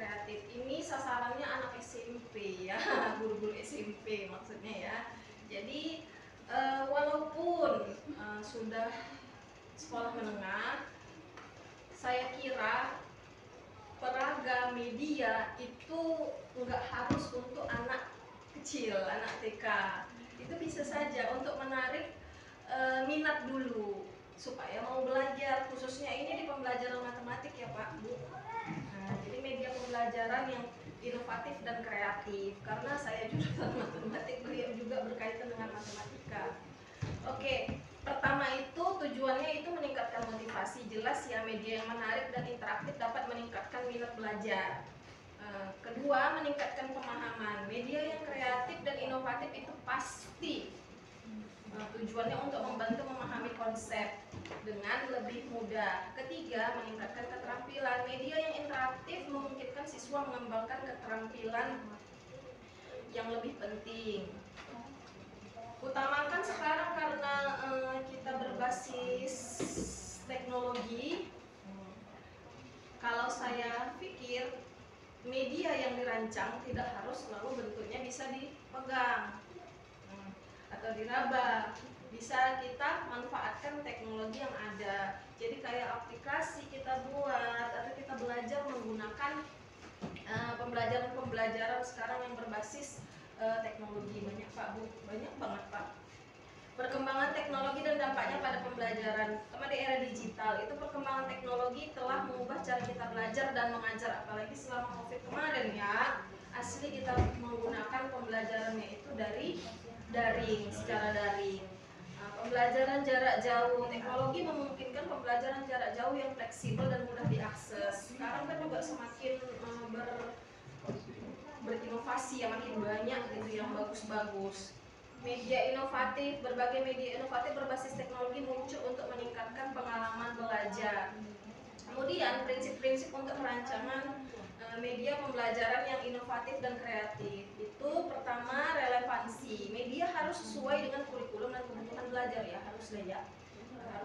kreatif. Ini sasarannya anak SMP ya, guru-guru SMP maksudnya ya. Jadi walaupun sudah sekolah menengah, saya kira peraga media itu nggak harus untuk anak kecil, anak TK. Itu bisa saja untuk menarik minat dulu supaya mau belajar, khususnya ini di pembelajaran matematik ya Pak Bu. Nah, jadi media pembelajaran yang inovatif dan kreatif, karena saya jurusan matematik, beliau juga berkaitan dengan matematika. Oke, pertama itu tujuannya itu meningkatkan motivasi, jelas ya, media yang menarik dan interaktif dapat meningkatkan minat belajar. Kedua, meningkatkan pemahaman. Media yang kreatif dan inovatif itu pasti tujuannya untuk membantu memahami konsep dengan lebih mudah. Ketiga, meningkatkan keterampilan. Media yang interaktif memungkinkan siswa mengembangkan keterampilan yang lebih penting. Utamakan sekarang karena kita berbasis teknologi. Kalau saya pikir media yang dirancang tidak harus selalu bentuknya bisa dipegang atau diraba, bisa kita manfaatkan teknologi yang ada. Jadi kayak aplikasi kita buat atau kita belajar menggunakan pembelajaran sekarang yang berbasis teknologi. Banyak Pak Bu, banyak banget Pak. Perkembangan teknologi dan dampaknya pada pembelajaran. Terutama di era digital, itu perkembangan teknologi telah mengubah cara kita belajar dan mengajar, apalagi selama COVID kemarin ya. Asli kita menggunakan pembelajarannya itu dari daring, secara daring. Pembelajaran jarak jauh, teknologi memungkinkan pembelajaran jarak jauh yang fleksibel dan mudah diakses. Sekarang kan juga semakin berinovasi ya, makin banyak gitu yang bagus-bagus. Media inovatif, berbagai media inovatif berbasis teknologi muncul untuk meningkatkan pengalaman belajar. Kemudian prinsip-prinsip untuk perancangan media pembelajaran yang inovatif dan kreatif. Itu pertama, relevansi. Media harus sesuai dengan kurikulum dan kebutuhan belajar ya, harus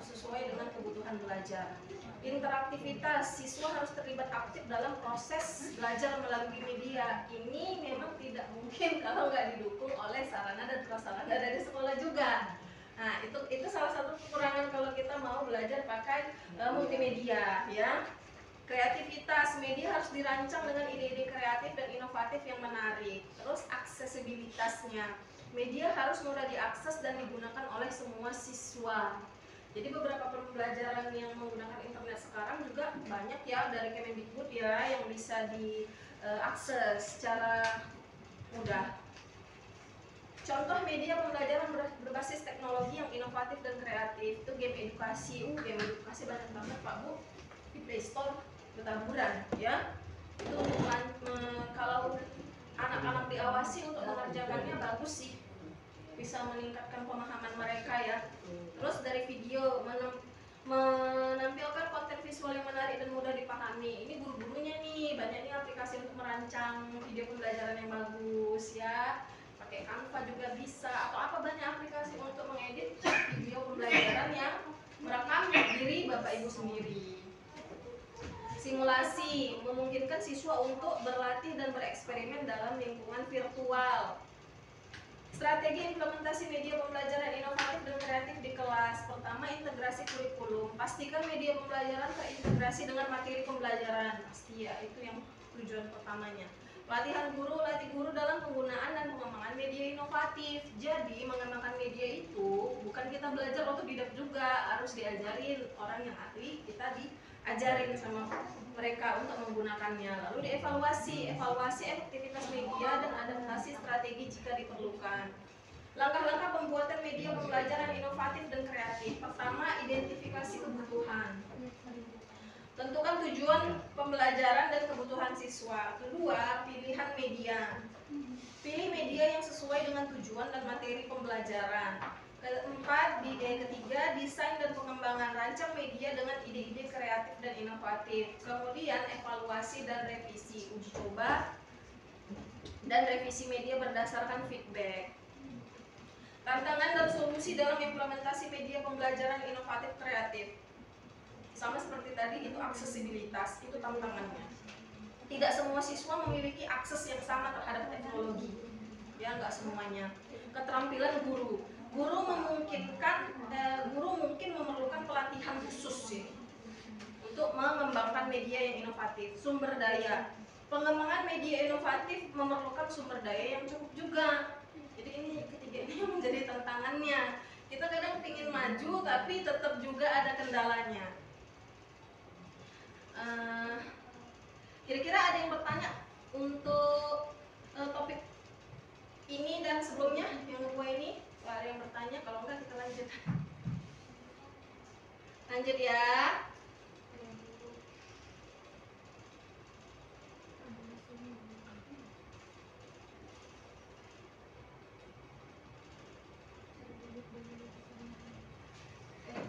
sesuai dengan kebutuhan belajar. Interaktivitas, siswa harus terlibat aktif dalam proses belajar melalui media. Ini memang tidak mungkin kalau nggak didukung oleh sarana dan prasarana dari sekolah juga. Nah, itu salah satu kekurangan kalau kita mau belajar pakai multimedia ya. Kreativitas, media harus dirancang dengan ide-ide kreatif dan inovatif yang menarik. Terus aksesibilitasnya, media harus mudah diakses dan digunakan oleh semua siswa. Jadi beberapa pembelajaran yang menggunakan internet sekarang juga banyak ya dari Kemendikbud ya yang bisa diakses secara mudah. Contoh media pembelajaran berbasis teknologi yang inovatif dan kreatif itu game edukasi. Game edukasi banyak banget Pak Bu di Play Store, bertaburan ya. Itu kalau anak-anak diawasi untuk mengerjakannya bagus sih, bisa meningkatkan pemahaman mereka ya. Terus dari video menampilkan konten visual yang menarik dan mudah dipahami. Ini guru-gurunya nih, banyak nih aplikasi untuk merancang video pembelajaran yang bagus ya. Pakai Canva juga bisa, atau apa banyak aplikasi untuk mengedit video pembelajaran yang merekam diri Bapak Ibu sendiri. Simulasi memungkinkan siswa untuk berlatih dan bereksperimen dalam lingkungan virtual. Strategi implementasi media pembelajaran inovatif dan kreatif di kelas. Pertama, integrasi kurikulum. Pastikan media pembelajaran terintegrasi dengan materi pembelajaran. Pasti ya, itu yang tujuan pertamanya. Pelatihan guru, latih guru dalam penggunaan dan pengembangan media inovatif. Jadi, mengembangkan media itu bukan kita belajar otodidak juga, harus diajarin orang yang ahli, kita diajarin sama mereka untuk menggunakannya. Lalu dievaluasi, evaluasi efektivitas media dan adaptasi strategi jika diperlukan. Langkah-langkah pembuatan media pembelajaran inovatif dan kreatif. Pertama, identifikasi kebutuhan. Tentukan tujuan pembelajaran dan kebutuhan siswa. Kedua, pilihan media. Pilih media yang sesuai dengan tujuan dan materi pembelajaran. Keempat, ketiga, desain dan pengembangan. Rancang media dengan ide-ide kreatif dan inovatif. Kemudian, evaluasi dan revisi. Uji coba dan revisi media berdasarkan feedback. Tantangan dan solusi dalam implementasi media pembelajaran inovatif kreatif. Sama seperti tadi, itu aksesibilitas, itu tantangannya. tidak semua siswa memiliki akses yang sama terhadap teknologi, ya nggak semuanya. Keterampilan guru, guru mungkin memerlukan pelatihan khusus sih untuk mengembangkan media yang inovatif. Sumber daya, pengembangan media inovatif memerlukan sumber daya yang cukup juga. Jadi ini ketiga ini yang menjadi tantangannya. Kita kadang ingin maju tapi tetap juga ada kendalanya. Kira-kira ada yang bertanya untuk topik ini dan sebelumnya yang kedua ini? Ada yang bertanya? Kalau enggak kita lanjut. Lanjut ya.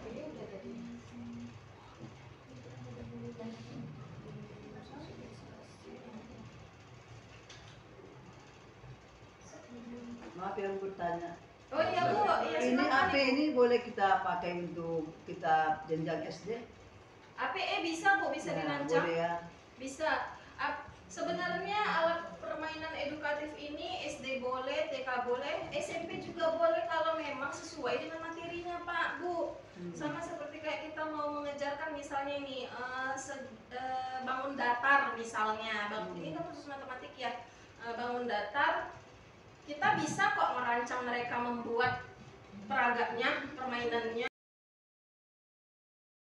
Ini udah tadi. Maaf yang bertanya. Oh iya Bu, iya Ini silakan, AP Ibu. ini boleh kita pakai untuk kita jenjang SD? APE bisa Bu, bisa Nah, dirancang. boleh ya. Bisa. Sebenarnya alat permainan edukatif ini SD boleh, TK boleh, SMP juga boleh kalau memang sesuai dengan materinya Pak Bu. Sama seperti kayak kita mau mengejarkan misalnya ini bangun datar misalnya, ini kan khusus matematik ya. Bangun datar, kita bisa kok merancang mereka membuat peragaknya, permainannya.